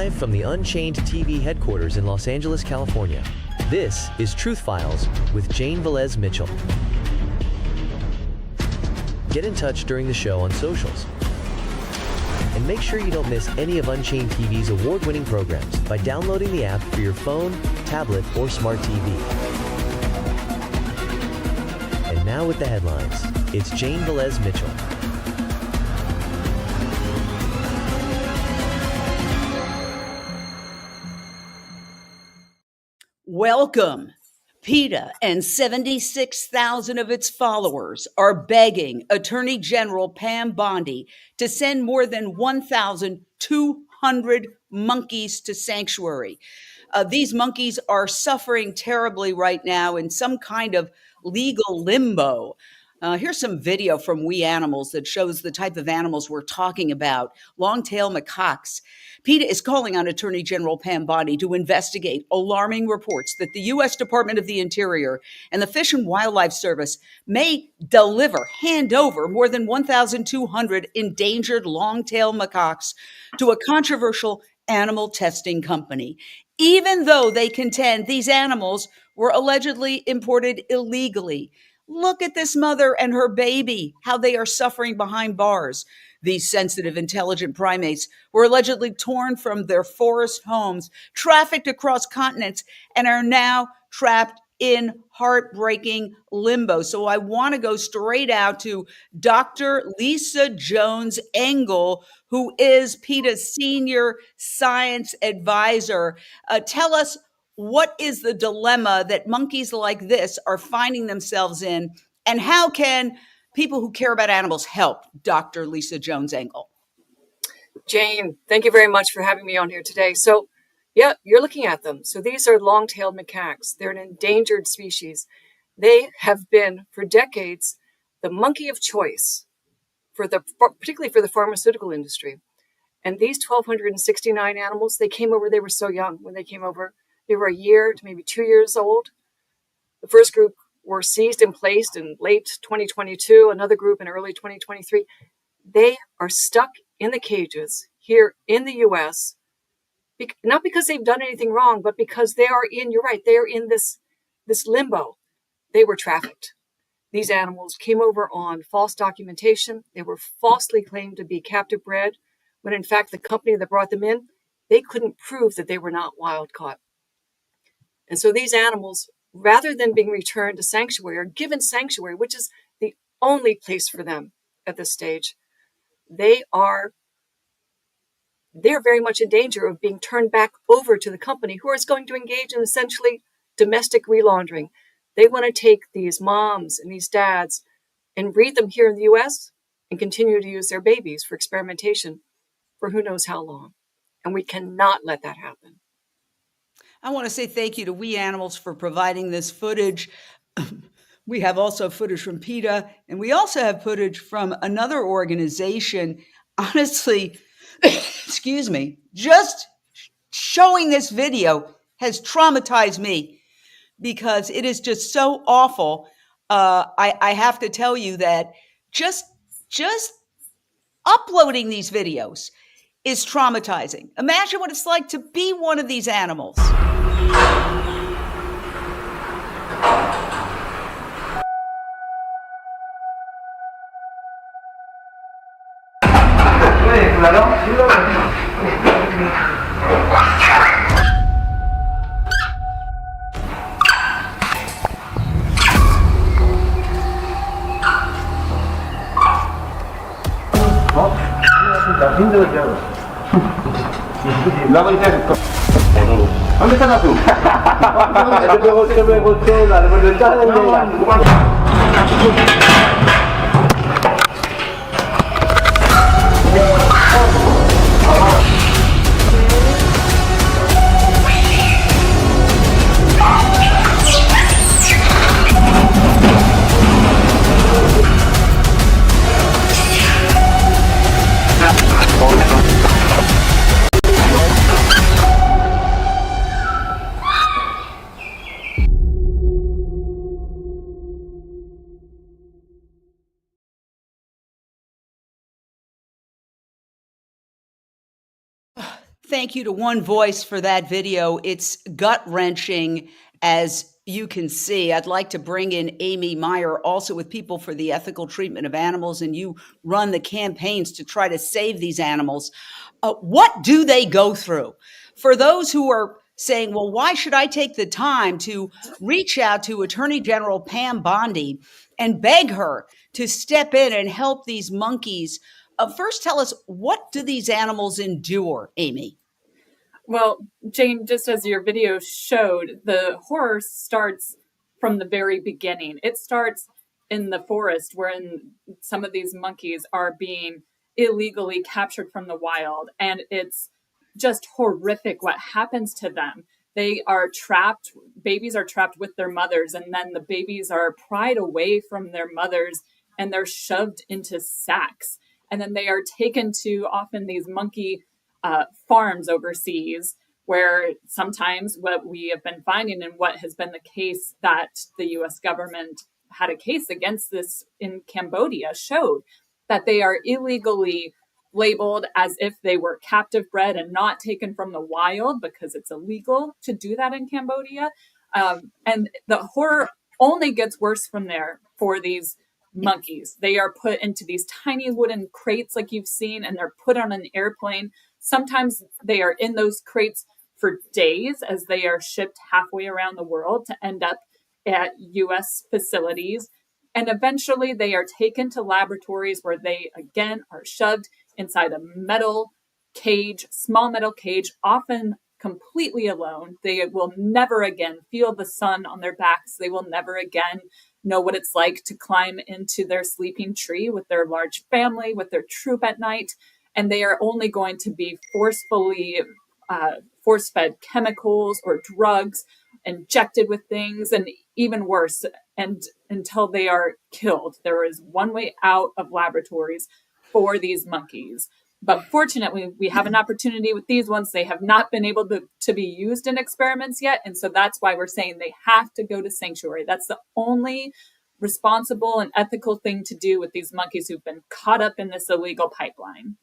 Live from the Unchained TV headquarters in Los Angeles, California, this is Truth Files with Jane Velez-Mitchell. Get in touch during the show on socials. And make sure you don't miss any of Unchained TV's award-winning programs by downloading the app for your phone, tablet, or smart TV. And now with the headlines, it's Jane Velez-Mitchell. Welcome. PETA and 76,000 of its followers are begging Attorney General Pam Bondi to send more than 1,200 monkeys to sanctuary. These monkeys are suffering terribly right now in some kind of legal limbo. Here's some video from We Animals that shows the type of animals we're talking about, long-tail macaques. PETA is calling on Attorney General Pam Bondi to investigate alarming reports that the U.S. Department of the Interior and the Fish and Wildlife Service may hand over more than 1,200 endangered long-tail macaques to a controversial animal testing company, even though they contend these animals were allegedly imported illegally. Look at this mother and her baby, how they are suffering behind bars. These sensitive, intelligent primates were allegedly torn from their forest homes, trafficked across continents, and are now trapped in heartbreaking limbo. So I want to go straight out to Dr. Lisa Jones Engel, who is PETA's senior science advisor. Tell us, what is the dilemma that monkeys like this are finding themselves in, and how can people who care about animals help? Dr. Lisa Jones Engel. Jane, thank you very much for having me on here today. So, yeah, you're looking at them. So these are long-tailed macaques. They're an endangered species. They have been, for decades, the monkey of choice, particularly for the pharmaceutical industry. And these 1,269 animals, they were so young when they came over. They were a year to maybe 2 years old. The first group were seized and placed in late 2022, another group in early 2023. They are stuck in the cages here in the U.S., not because they've done anything wrong, but because they are in this limbo. They were trafficked. These animals came over on false documentation. They were falsely claimed to be captive bred, when in fact the company that brought them in, they couldn't prove that they were not wild caught. And so these animals, rather than being returned to sanctuary or given sanctuary, which is the only place for them at this stage, they're very much in danger of being turned back over to the company, who is going to engage in essentially domestic relaundering. They want to take these moms and these dads and breed them here in the U.S. and continue to use their babies for experimentation for who knows how long. And we cannot let that happen. I want to say thank you to We Animals for providing this footage. We have also footage from PETA, and we also have footage from another organization. Honestly, excuse me, just showing this video has traumatized me because it is just so awful. I have to tell you that just uploading these videos is traumatizing. Imagine what it's like to be one of these animals. Thank you to One Voice for that video. It's gut-wrenching, as you can see. I'd like to bring in Amy Meyer, also with People for the Ethical Treatment of Animals, and you run the campaigns to try to save these animals. What do they go through? For those who are saying, well, why should I take the time to reach out to Attorney General Pam Bondi and beg her to step in and help these monkeys? First, tell us, what do these animals endure, Amy? Well, Jane, just as your video showed, the horror starts from the very beginning. It starts in the forest wherein some of these monkeys are being illegally captured from the wild. And it's just horrific what happens to them. They are trapped, babies are trapped with their mothers, and then the babies are pried away from their mothers and they're shoved into sacks. And then they are taken to often these monkey farms overseas, where sometimes what we have been finding and what has been the case that the US government had a case against this in Cambodia showed that they are illegally labeled as if they were captive bred and not taken from the wild, because it's illegal to do that in Cambodia. And the horror only gets worse from there for these monkeys. They are put into these tiny wooden crates like you've seen, and they're put on an airplane. Sometimes they are in those crates for days as they are shipped halfway around the world to end up at US facilities. And eventually they are taken to laboratories where they again are shoved inside a metal cage, small metal cage, often completely alone. They will never again feel the sun on their backs. They will never again know what it's like to climb into their sleeping tree with their large family, with their troop at night. And they are only going to be forcefully force-fed chemicals or drugs, injected with things, and even worse, and until they are killed. There is one way out of laboratories for these monkeys. But fortunately, we have an opportunity with these ones. They have not been able to be used in experiments yet. And so that's why we're saying they have to go to sanctuary. That's the only responsible and ethical thing to do with these monkeys who've been caught up in this illegal pipeline.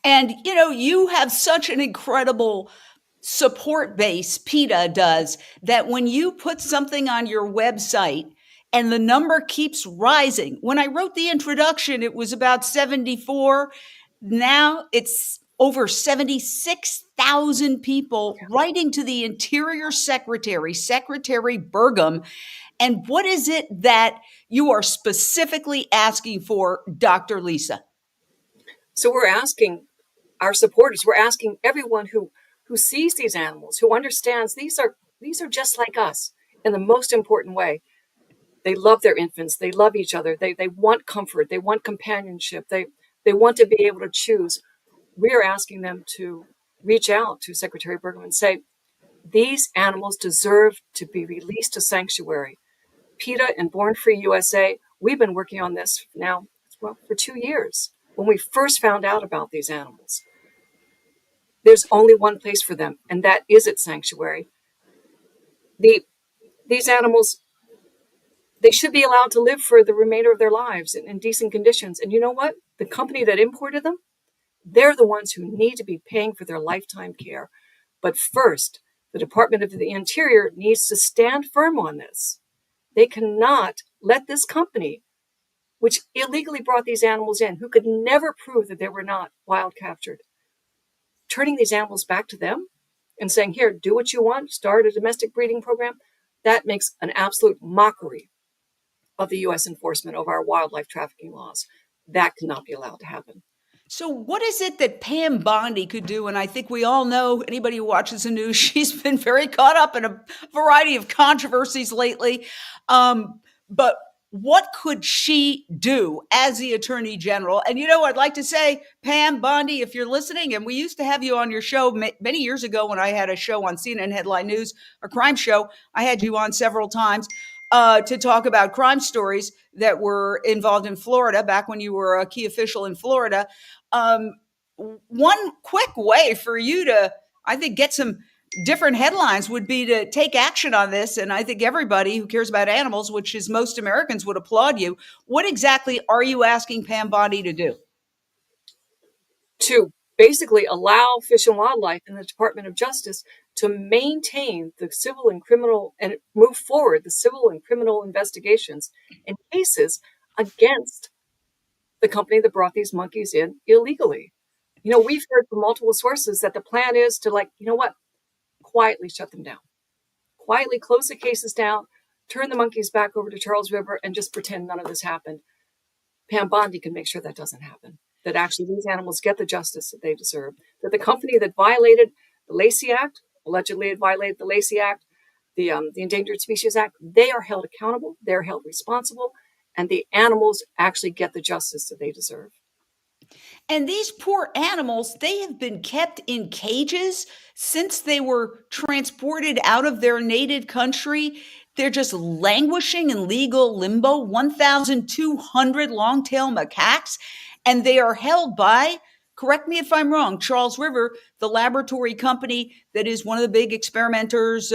And, you know, you have such an incredible support base, PETA does, that when you put something on your website and the number keeps rising. When I wrote the introduction, it was about 74. Now it's over 76,000 people writing to the Interior Secretary, Secretary Burgum. And what is it that you are specifically asking for, Dr. Lisa? So we're asking our supporters, we're asking everyone who sees these animals, who understands these are just like us in the most important way. They love their infants. They love each other. They want comfort. They want companionship. They want to be able to choose. We are asking them to reach out to Secretary Burgum and say, these animals deserve to be released to sanctuary. PETA and Born Free USA, we've been working on this now, for 2 years. When we first found out about these animals, there's only one place for them, and that is at sanctuary. These animals, they should be allowed to live for the remainder of their lives in decent conditions. And you know what? The company that imported them, they're the ones who need to be paying for their lifetime care. But first, the Department of the Interior needs to stand firm on this. They cannot let this company, which illegally brought these animals in, who could never prove that they were not wild captured, turning these animals back to them and saying, here, do what you want, start a domestic breeding program. That makes an absolute mockery of the U.S. enforcement of our wildlife trafficking laws. That cannot be allowed to happen. So what is it that Pam Bondi could do? And I think we all know, anybody who watches the news, she's been very caught up in a variety of controversies lately. But what could she do as the Attorney General? And, you know, I'd like to say, Pam Bondi, if you're listening, and we used to have you on your show many years ago when I had a show on CNN Headline News, a crime show, I had you on several times to talk about crime stories that were involved in Florida back when you were a key official in Florida. One quick way for you to, I think, get some different headlines would be to take action on this. And I think everybody who cares about animals, which is most Americans, would applaud you. What exactly are you asking Pam Bondi to do? To basically allow Fish and Wildlife and the Department of Justice to maintain the civil and criminal and move forward the civil and criminal investigations and cases against the company that brought these monkeys in illegally. We've heard from multiple sources that the plan is to, like, quietly shut them down, quietly close the cases down, turn the monkeys back over to Charles River, and just pretend none of this happened. Pam Bondi can make sure that doesn't happen, that actually these animals get the justice that they deserve, that the company that violated the Lacey Act, allegedly had violated the Lacey Act, the Endangered Species Act, they are held accountable, they're held responsible, and the animals actually get the justice that they deserve. And these poor animals, they have been kept in cages since they were transported out of their native country. They're just languishing in legal limbo, 1,200 long-tail macaques, and they are held by, correct me if I'm wrong, Charles River, the laboratory company that is one of the big experimenters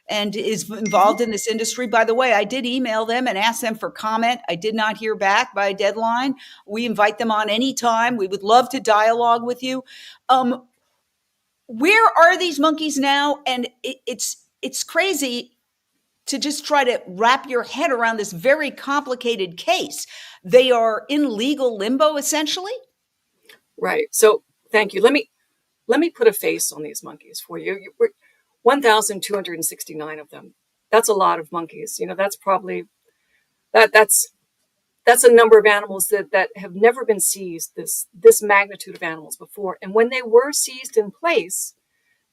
and is involved in this industry. By the way, I did email them and ask them for comment. I did not hear back by a deadline. We invite them on anytime. We would love to dialogue with you. Where are these monkeys now? And it's crazy to just try to wrap your head around this very complicated case. They are in legal limbo, essentially. Right. So thank you. Let me put a face on these monkeys for you. 1,269 of them. That's a lot of monkeys. That's probably that's a number of animals that have never been seized, this magnitude of animals before. And when they were seized in place,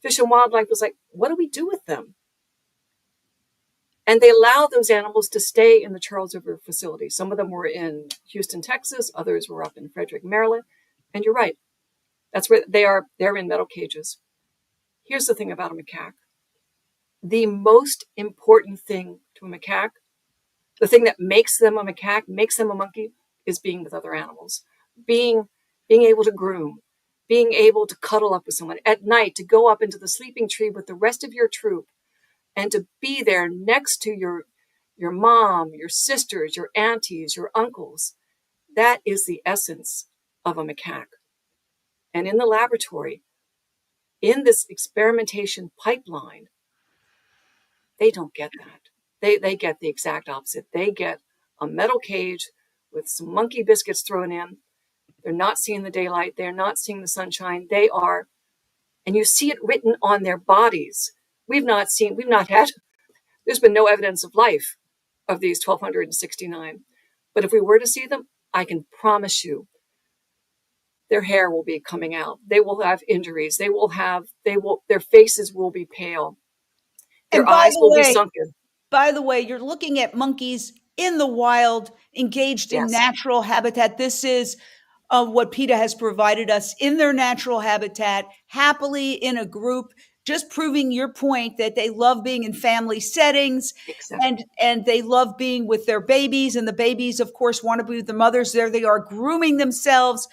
Fish and Wildlife was like, what do we do with them? And they allowed those animals to stay in the Charles River facility. Some of them were in Houston, Texas. Others were up in Frederick, Maryland. And you're right. That's where they are. They're in metal cages. Here's the thing about a macaque. The most important thing to a macaque, the thing that makes them a macaque, makes them a monkey, is being with other animals. Being able to groom, being able to cuddle up with someone at night, to go up into the sleeping tree with the rest of your troop, and to be there next to your mom, your sisters, your aunties, your uncles. That is the essence of a macaque. And in the laboratory, in this experimentation pipeline, they don't get that. They get the exact opposite. They get a metal cage with some monkey biscuits thrown in. They're not seeing the daylight. They're not seeing the sunshine. They are, and you see it written on their bodies. There's been no evidence of life of these 1,269. But if we were to see them, I can promise you, their hair will be coming out. They will have injuries. Their faces will be pale. Their eyes will be sunken. By the way, you're looking at monkeys in the wild, engaged in natural habitat. This is what PETA has provided us in their natural habitat, happily in a group, just proving your point that they love being in family settings. Exactly. And they love being with their babies. And the babies, of course, want to be with the mothers. There they are grooming themselves.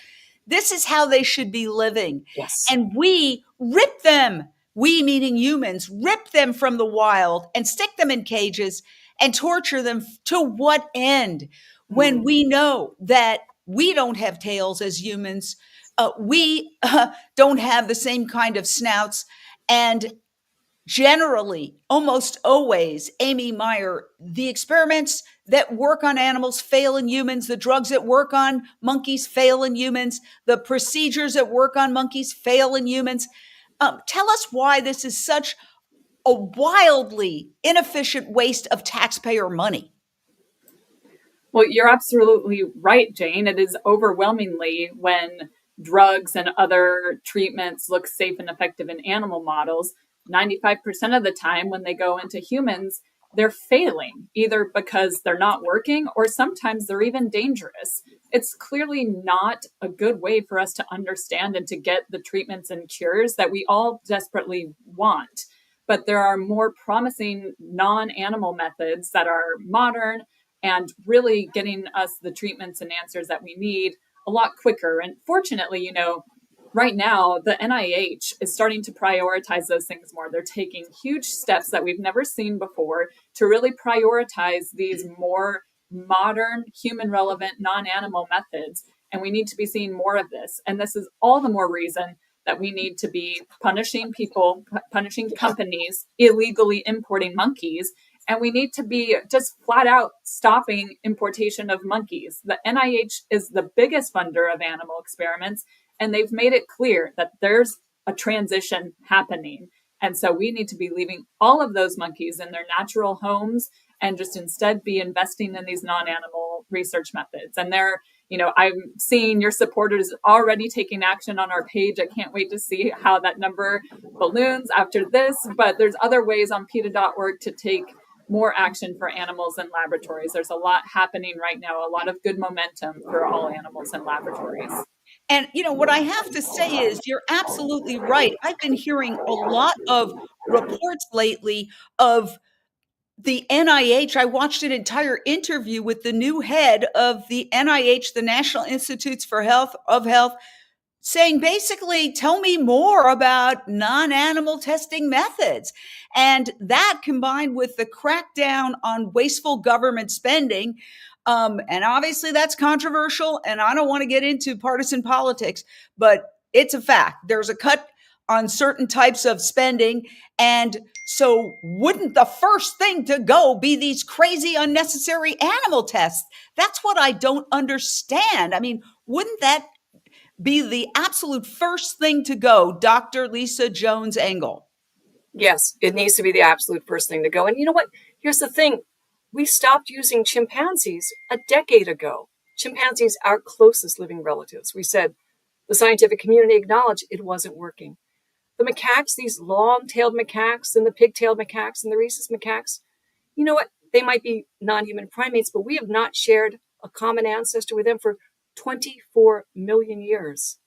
This is how they should be living. Yes. And we rip them, we meaning humans, rip them from the wild and stick them in cages and torture them. To what end? When we know that we don't have tails as humans, we don't have the same kind of snouts. And generally, almost always, Amy Meyer, the experiments that work on animals fail in humans. The drugs that work on monkeys fail in humans. The procedures that work on monkeys fail in humans. Tell us why this is such a wildly inefficient waste of taxpayer money. Well, you're absolutely right, Jane. It is overwhelmingly, when drugs and other treatments look safe and effective in animal models, 95% of the time when they go into humans, they're failing, either because they're not working or sometimes they're even dangerous. It's clearly not a good way for us to understand and to get the treatments and cures that we all desperately want. But there are more promising non-animal methods that are modern and really getting us the treatments and answers that we need a lot quicker. And fortunately, right now, the NIH is starting to prioritize those things more. They're taking huge steps that we've never seen before to really prioritize these more modern, human-relevant, non-animal methods. And we need to be seeing more of this. And this is all the more reason that we need to be punishing people, punishing companies illegally importing monkeys. And we need to be just flat out stopping importation of monkeys. The NIH is the biggest funder of animal experiments, and they've made it clear that there's a transition happening. And so we need to be leaving all of those monkeys in their natural homes and just instead be investing in these non-animal research methods. And I'm seeing your supporters already taking action on our page. I can't wait to see how that number balloons after this. But there's other ways on PETA.org to take more action for animals in laboratories. There's a lot happening right now, a lot of good momentum for all animals in laboratories. And, what I have to say is you're absolutely right. I've been hearing a lot of reports lately of the NIH. I watched an entire interview with the new head of the NIH, the National Institutes for Health, saying basically, tell me more about non-animal testing methods. And that combined with the crackdown on wasteful government spending, and obviously that's controversial, and I don't want to get into partisan politics, but it's a fact. There's a cut on certain types of spending. And so wouldn't the first thing to go be these crazy, unnecessary animal tests? That's what I don't understand. I mean, wouldn't that be the absolute first thing to go, Dr. Lisa Jones Engel? Yes, it needs to be the absolute first thing to go. And you know what? Here's the thing. We stopped using chimpanzees a decade ago. Chimpanzees, our closest living relatives. We said the scientific community acknowledged it wasn't working. The macaques, these long-tailed macaques and the pig-tailed macaques and the rhesus macaques, you know what? They might be non-human primates, but we have not shared a common ancestor with them for 24 million years.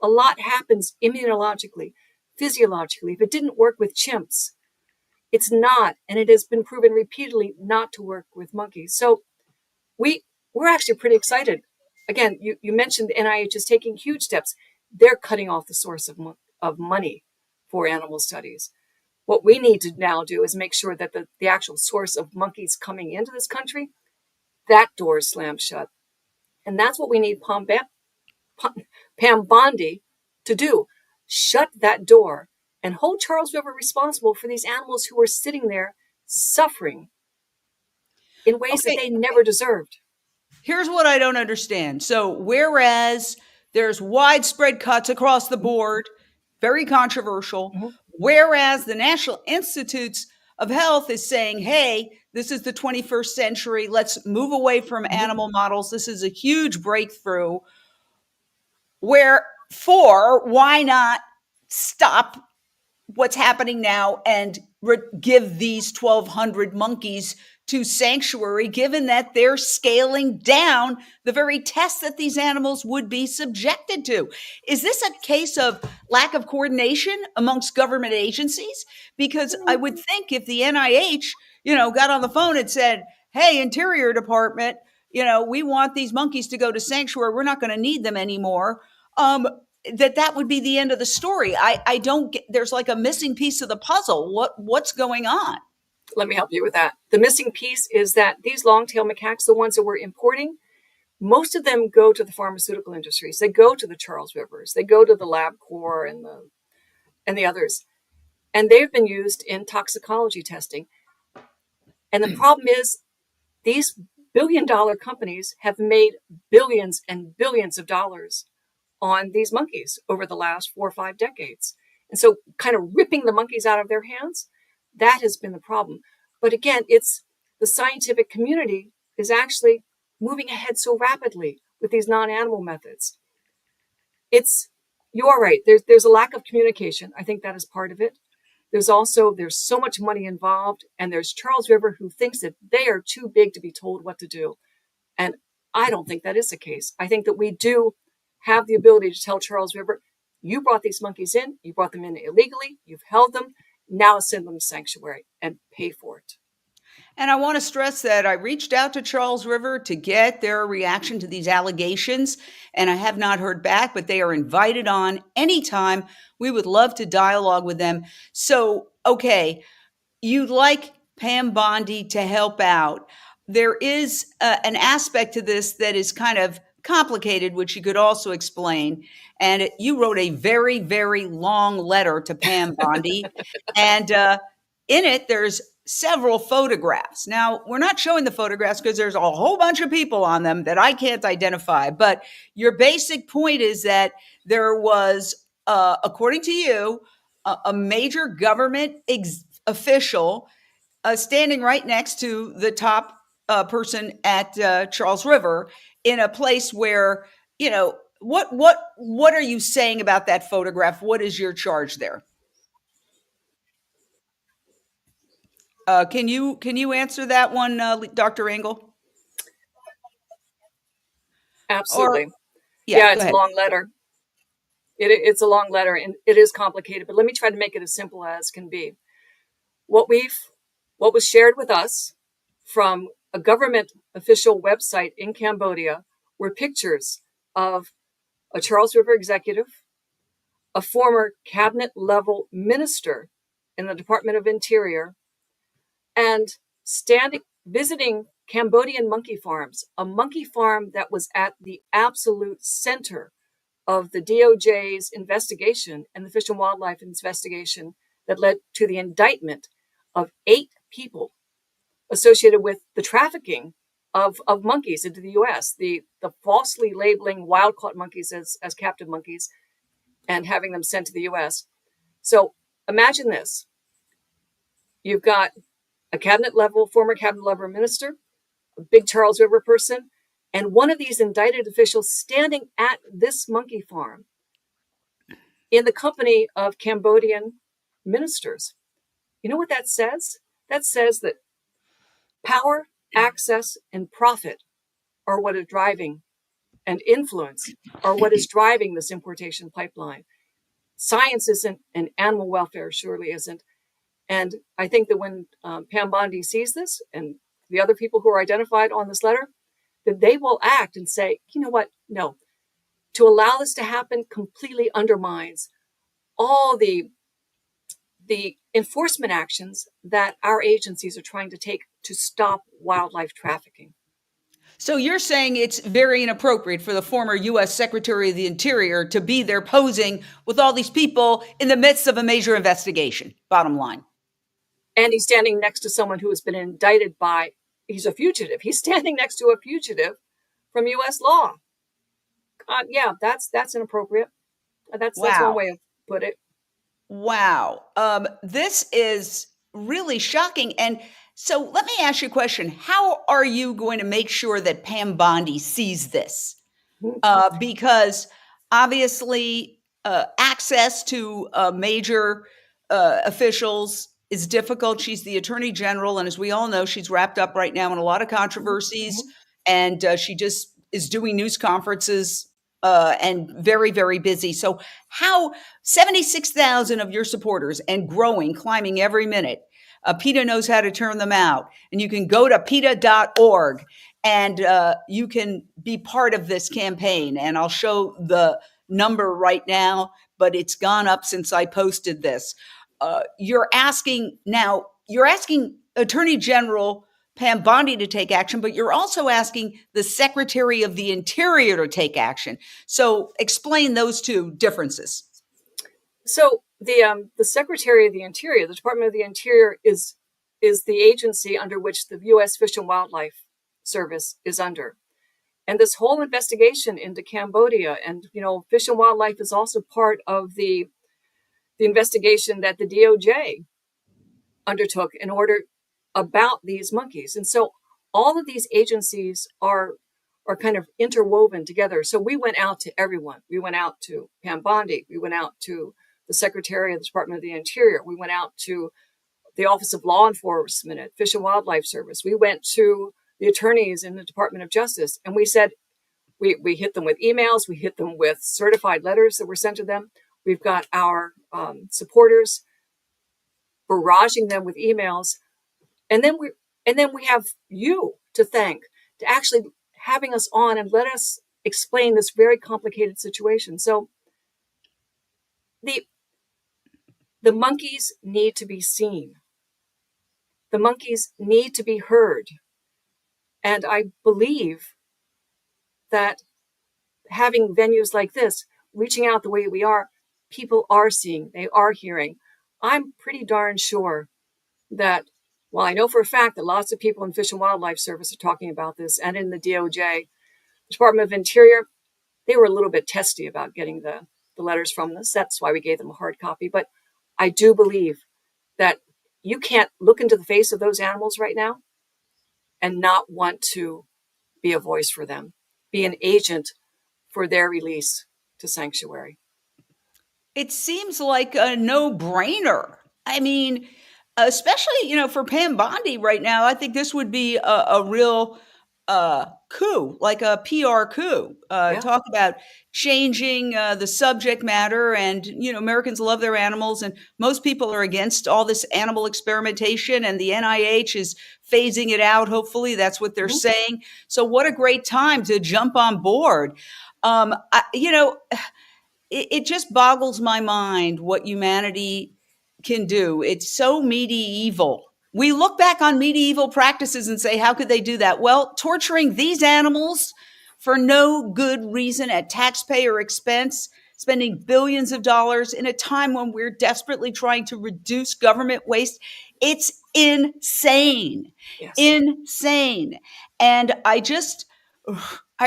A lot happens immunologically, physiologically. If it didn't work with chimps, it's not, and it has been proven repeatedly not to work with monkeys. So we're actually pretty excited. Again, you mentioned the NIH is taking huge steps. They're cutting off the source of money for animal studies. What we need to now do is make sure that the actual source of monkeys coming into this country, that door is slammed shut. And that's what we need Pam Bondi to do. Shut that door and hold Charles River responsible for these animals who are sitting there suffering in ways that they never deserved. Here's what I don't understand. So whereas there's widespread cuts across the board, very controversial, whereas the National Institutes of Health is saying, hey, this is the 21st century. Let's move away from animal models. This is a huge breakthrough. Wherefore, why not stop what's happening now and give these 1,200 monkeys to sanctuary, given that they're scaling down the very tests that these animals would be subjected to? Is this a case of lack of coordination amongst government agencies? Because I would think if the NIH, got on the phone and said, hey, Interior Department, we want these monkeys to go to sanctuary. We're not going to need them anymore. That would be the end of the story. I don't get, there's like a missing piece of the puzzle. What's going on? Let me help you with that. The missing piece is that these long-tailed macaques, the ones that we're importing, most of them go to the pharmaceutical industries. They go to the Charles Rivers. They go to the LabCorp and the others. And they've been used in toxicology testing. And the problem is these billion-dollar companies have made billions and billions of dollars on these monkeys over the last 4 or 5 decades. And so kind of ripping the monkeys out of their hands, that has been the problem. But again, it's the scientific community is actually moving ahead so rapidly with these non-animal methods. You are right. There's a lack of communication. I think that is part of it. There's so much money involved, and there's Charles River who thinks that they are too big to be told what to do. And I don't think that is the case. I think that we do have the ability to tell Charles River, you brought these monkeys in, you brought them in illegally, you've held them, now send them to sanctuary and pay for it. And I want to stress that I reached out to Charles River to get their reaction to these allegations, and I have not heard back, but they are invited on anytime. We would love to dialogue with them. So, okay, you'd like Pam Bondi to help out. There is an aspect to this that is kind of complicated, which you could also explain. And you wrote a very, very long letter to Pam Bondi. And in it, there's several photographs. Now, we're not showing the photographs because there's a whole bunch of people on them that I can't identify. But your basic point is that there was, according to you, a major government official standing right next to the top person at Charles River in a place where, what are you saying about that photograph? What is your charge there? Can you answer that one, Dr. Engel? Or Absolutely. yeah, Yeah, go it's a ahead. long letter. It's a long letter, and it is complicated, but let me try to make it as simple as can be. What was shared with us from a government official website in Cambodia were pictures of a Charles River executive, a former cabinet level minister in the Department of Interior, and visiting Cambodian monkey farms, a monkey farm that was at the absolute center of the DOJ's investigation and the Fish and Wildlife investigation that led to the indictment of 8 people associated with the trafficking of monkeys into the US, the falsely labeling wild caught monkeys as captive monkeys and having them sent to the US. So imagine this. You've got a former cabinet level minister, a big Charles River person, and one of these indicted officials standing at this monkey farm in the company of Cambodian ministers. You know what that says? That says that power, access, and profit are what is driving, and influence are what is driving this importation pipeline. Science isn't, and animal welfare surely isn't. And I think that when Pam Bondi sees this and the other people who are identified on this letter, that they will act and say, you know what? No, to allow this to happen completely undermines all the enforcement actions that our agencies are trying to take to stop wildlife trafficking. So you're saying it's very inappropriate for the former U.S. Secretary of the Interior to be there posing with all these people in the midst of a major investigation, bottom line. And he's standing next to someone who has been indicted he's a fugitive. He's standing next to a fugitive from U.S. law. Yeah, that's inappropriate. That's one Wow. way of put it. Wow. This is really shocking. And so let me ask you a question. How are you going to make sure that Pam Bondi sees this? Because obviously access to major officials is difficult. She's the Attorney General. And as we all know, she's wrapped up right now in a lot of controversies. And she just is doing news conferences and very, very busy. So how 76,000 of your supporters and growing, climbing every minute, PETA knows how to turn them out. And you can go to PETA.org and you can be part of this campaign. And I'll show the number right now, but it's gone up since I posted this. You're asking Attorney General Pam Bondi to take action, but you're also asking the Secretary of the Interior to take action. So explain those two differences. So the Secretary of the Interior, the Department of the Interior, is the agency under which the U.S. Fish and Wildlife Service is under. And this whole investigation into Cambodia, and Fish and Wildlife is also part of the investigation that the DOJ undertook about these monkeys. And so all of these agencies are kind of interwoven together. So we went out to everyone. We went out to Pam Bondi. We went out to the Secretary of the Department of the Interior. We went out to the Office of Law Enforcement at Fish and Wildlife Service. We went to the attorneys in the Department of Justice. And we said, we hit them with emails. We hit them with certified letters that were sent to them. We've got our supporters barraging them with emails. And then we have you to thank, to actually having us on and let us explain this very complicated situation. So the monkeys need to be seen. The monkeys need to be heard. And I believe that having venues like this, reaching out the way we are, people are seeing, they are hearing. I'm pretty darn sure that, well, I know for a fact that lots of people in Fish and Wildlife Service are talking about this, and in the DOJ, Department of Interior, they were a little bit testy about getting the letters from us. That's why we gave them a hard copy. But I do believe that you can't look into the face of those animals right now and not want to be a voice for them, be an agent for their release to sanctuary. It seems like a no-brainer. I mean, especially, for Pam Bondi right now, I think this would be a real coup, like a PR coup. Yeah. Talk about changing the subject matter, and Americans love their animals, and most people are against all this animal experimentation, and the NIH is phasing it out. Hopefully, that's what they're saying. So, what a great time to jump on board. It just boggles my mind what humanity can do. It's so medieval. We look back on medieval practices and say, how could they do that? Well, torturing these animals for no good reason at taxpayer expense, spending billions of dollars in a time when we're desperately trying to reduce government waste. It's insane. Yes. Insane. And I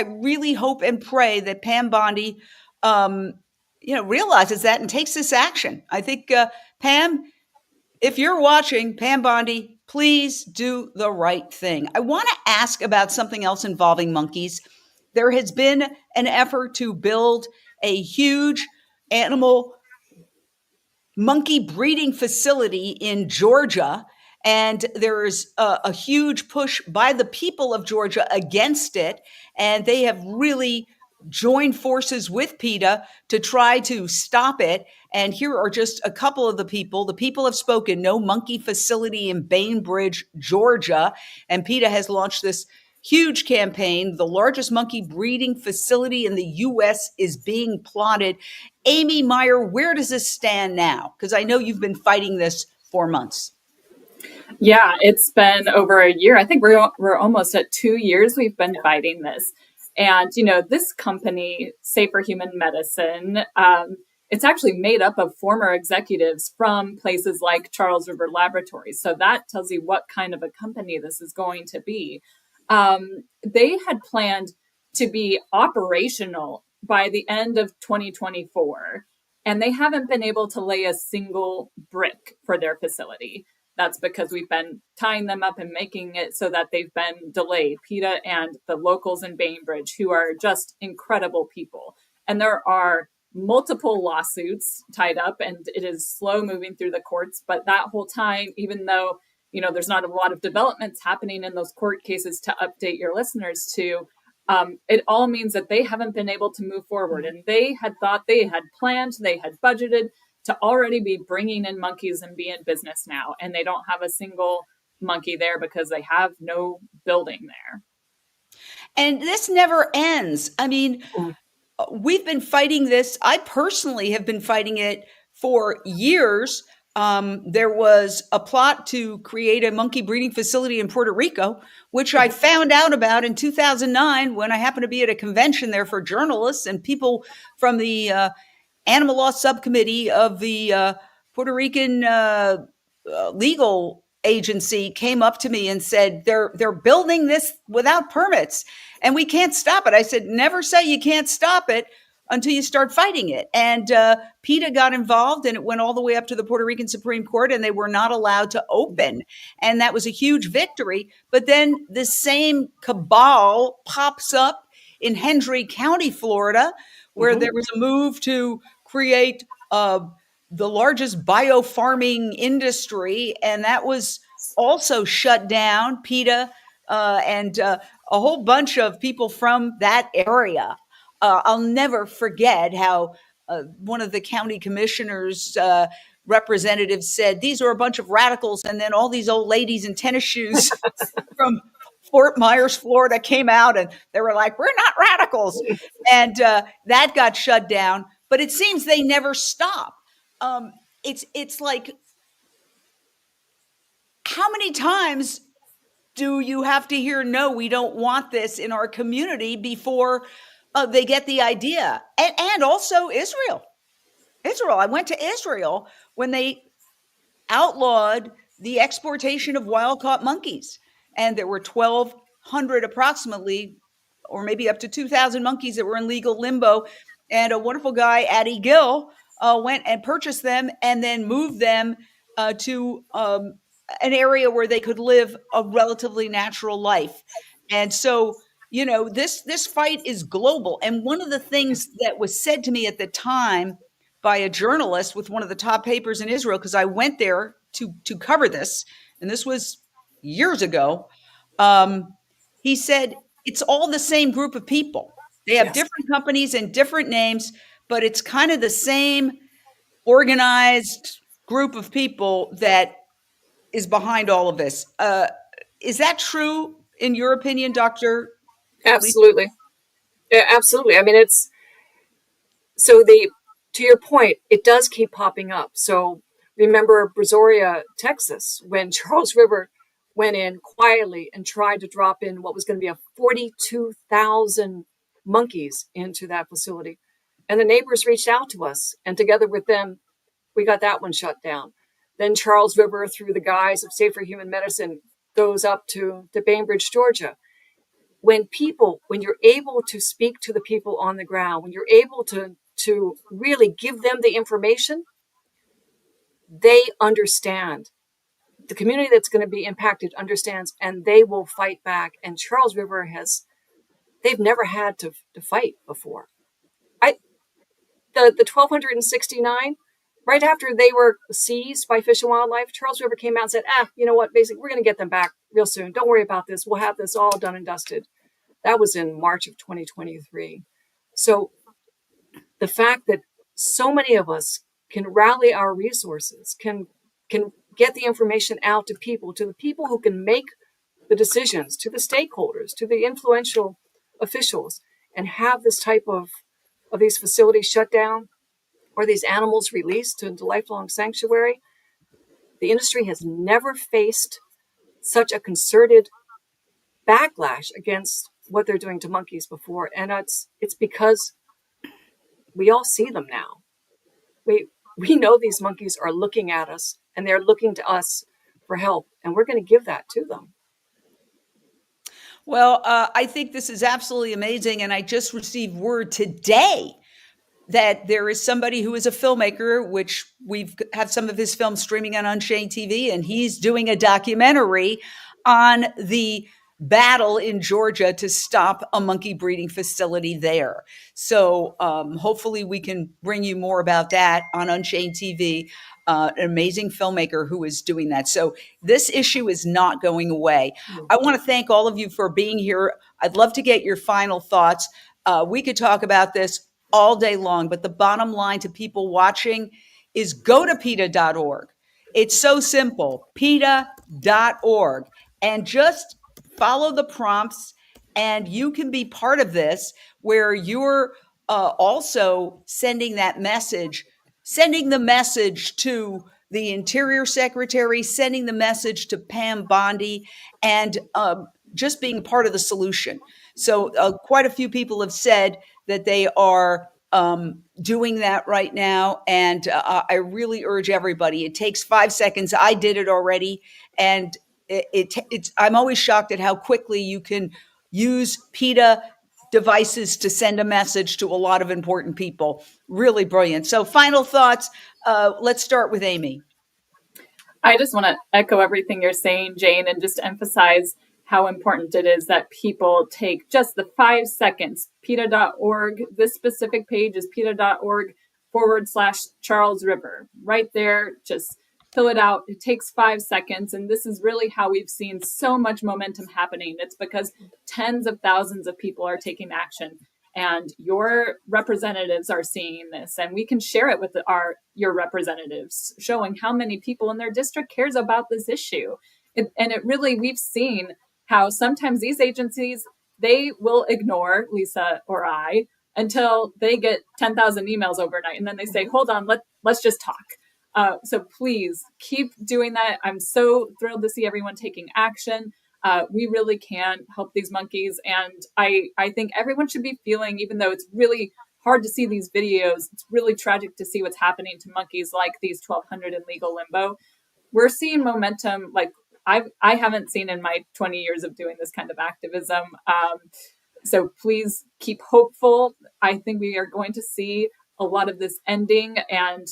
really hope and pray that Pam Bondi, realizes that and takes this action. I think, Pam, if you're watching, Pam Bondi, please do the right thing. I want to ask about something else involving monkeys. There has been an effort to build a huge monkey breeding facility in Georgia, and there's a huge push by the people of Georgia against it, and they have really joined forces with PETA to try to stop it. And here are just a couple of the people. The people have spoken. No monkey facility in Bainbridge, Georgia. And PETA has launched this huge campaign. The largest monkey breeding facility in the U.S. is being plotted. Amy Meyer, where does this stand now? Because I know you've been fighting this for months. Yeah, it's been over a year. I think we're almost at 2 years we've been fighting this. And, this company, Safer Human Medicine, it's actually made up of former executives from places like Charles River Laboratories. So that tells you what kind of a company this is going to be. They had planned to be operational by the end of 2024, and they haven't been able to lay a single brick for their facility. That's because we've been tying them up and making it so that they've been delayed. PETA and the locals in Bainbridge, who are just incredible people. And there are multiple lawsuits tied up, and it is slow moving through the courts. But that whole time, even though, there's not a lot of developments happening in those court cases to update your listeners to, it all means that they haven't been able to move forward. And they had thought, they had planned, they had budgeted to already be bringing in monkeys and be in business now. And they don't have a single monkey there because they have no building there. And this never ends. I mean, we've been fighting this. I personally have been fighting it for years. There was a plot to create a monkey breeding facility in Puerto Rico, which I found out about in 2009 when I happened to be at a convention there for journalists, and people from the Animal Law Subcommittee of the Puerto Rican legal agency came up to me and said, they're building this without permits and we can't stop it. I said, never say you can't stop it until you start fighting it. And PETA got involved, and it went all the way up to the Puerto Rican Supreme Court, and they were not allowed to open. And that was a huge victory. But then the same cabal pops up in Hendry County, Florida, where there was a move to create the largest biofarming industry, and that was also shut down. PETA and a whole bunch of people from that area. I'll never forget how one of the county commissioners' representatives said, these are a bunch of radicals, and then all these old ladies in tennis shoes from Fort Myers, Florida came out, and they were like, we're not radicals. And that got shut down. But it seems they never stop. It's like, how many times do you have to hear, no, we don't want this in our community before they get the idea. And also Israel. I went to Israel when they outlawed the exportation of wild-caught monkeys, and there were 1,200 approximately, or maybe up to 2,000 monkeys that were in legal limbo. And a wonderful guy, Addie Gill, went and purchased them and then moved them to an area where they could live a relatively natural life. And so, this fight is global. And one of the things that was said to me at the time by a journalist with one of the top papers in Israel, because I went there to cover this, and this was years ago. He said it's all the same group of people. They have different companies and different names, but it's kind of the same organized group of people that is behind all of this. Is that true in your opinion, Dr.? Absolutely. Yeah, absolutely. I mean, to your point, it does keep popping up. So remember Brazoria, Texas, when Charles River went in quietly and tried to drop in what was going to be a 42,000 monkeys into that facility. And the neighbors reached out to us, and together with them, we got that one shut down. Then Charles River, through the guise of Safer Human Medicine, goes up to Bainbridge, Georgia. When you're able to speak to the people on the ground, when you're able to really give them the information, they understand. The community that's going to be impacted understands, and they will fight back. And Charles River they've never had to fight before. The 1,269, right after they were seized by Fish and Wildlife, Charles River came out and said, you know what, basically, we're going to get them back real soon. Don't worry about this. We'll have this all done and dusted. That was in March of 2023. So the fact that so many of us can rally our resources, can get the information out to the people who can make the decisions, to the stakeholders, to the influential officials, and have this type of these facilities shut down or these animals released into lifelong sanctuary. The industry has never faced such a concerted backlash against what they're doing to monkeys before. And it's because we all see them now. We know these monkeys are looking at us, and they're looking to us for help, and we're going to give that to them. Well, I think this is absolutely amazing. And I just received word today that there is somebody who is a filmmaker, which we've have some of his films streaming on Unchained TV, and he's doing a documentary on the battle in Georgia to stop a monkey breeding facility there. So hopefully we can bring you more about that on Unchained TV. An amazing filmmaker who is doing that. So this issue is not going away. I want to thank all of you for being here. I'd love to get your final thoughts. We could talk about this all day long, but the bottom line to people watching is go to PETA.org. It's so simple, PETA.org, and just follow the prompts, and you can be part of this where you're also sending the message to the Interior Secretary, sending the message to Pam Bondi, and just being part of the solution. So quite a few people have said that they are doing that right now. And I really urge everybody. It takes 5 seconds. I did it already. And I'm always shocked at how quickly you can use PETA devices to send a message to a lot of important people. Really brilliant. So final thoughts. Let's start with Amy. I just want to echo everything you're saying, Jane, and just emphasize how important it is that people take just the 5 seconds. PETA.org. This specific page is PETA.org/Charles River. Right there, just fill it out. It takes 5 seconds. And this is really how we've seen so much momentum happening. It's because tens of thousands of people are taking action. And your representatives are seeing this, and we can share it with your representatives, showing how many people in their district cares about this issue. And it really, we've seen how sometimes these agencies, they will ignore Lisa or I until they get 10,000 emails overnight. And then they say, hold on, let's just talk. So please keep doing that. I'm so thrilled to see everyone taking action. We really can help these monkeys. And I think everyone should be feeling, even though it's really hard to see these videos, it's really tragic to see what's happening to monkeys like these 1,200 in legal limbo. We're seeing momentum like I haven't seen in my 20 years of doing this kind of activism. So please keep hopeful. I think we are going to see a lot of this ending, and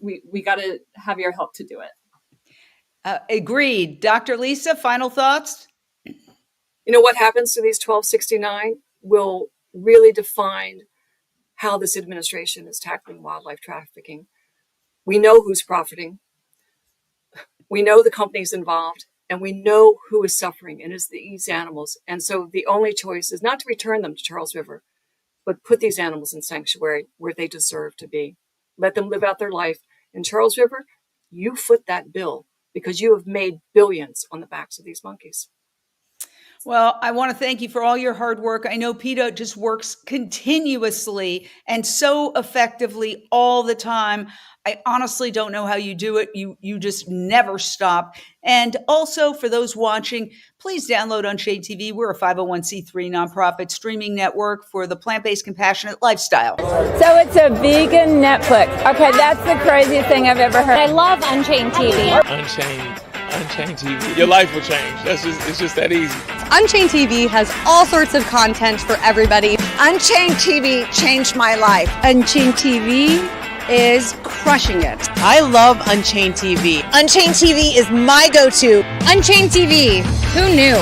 we got to have your help to do it. Agreed. Dr. Lisa, final thoughts? You know, what happens to these 1269 will really define how this administration is tackling wildlife trafficking. We know who's profiting. We know the companies involved, and we know who is suffering, and it's these animals. And so the only choice is not to return them to Charles River, but put these animals in sanctuary where they deserve to be. Let them live out their life. In Charles River, you foot that bill because you have made billions on the backs of these monkeys. Well, I want to thank you for all your hard work. I know PETA just works continuously and so effectively all the time. I honestly don't know how you do it. You just never stop. And also for those watching, please download Unchained TV. We're a 501c3 nonprofit streaming network for the plant-based compassionate lifestyle. So it's a vegan Netflix. Okay, that's the craziest thing I've ever heard. I love Unchained TV. Unchained TV. Your life will change. It's just that easy. Unchained TV has all sorts of content for everybody. Unchained TV changed my life. Unchained TV is crushing it. I love Unchained TV. Unchained TV is my go-to. Unchained TV. Who knew?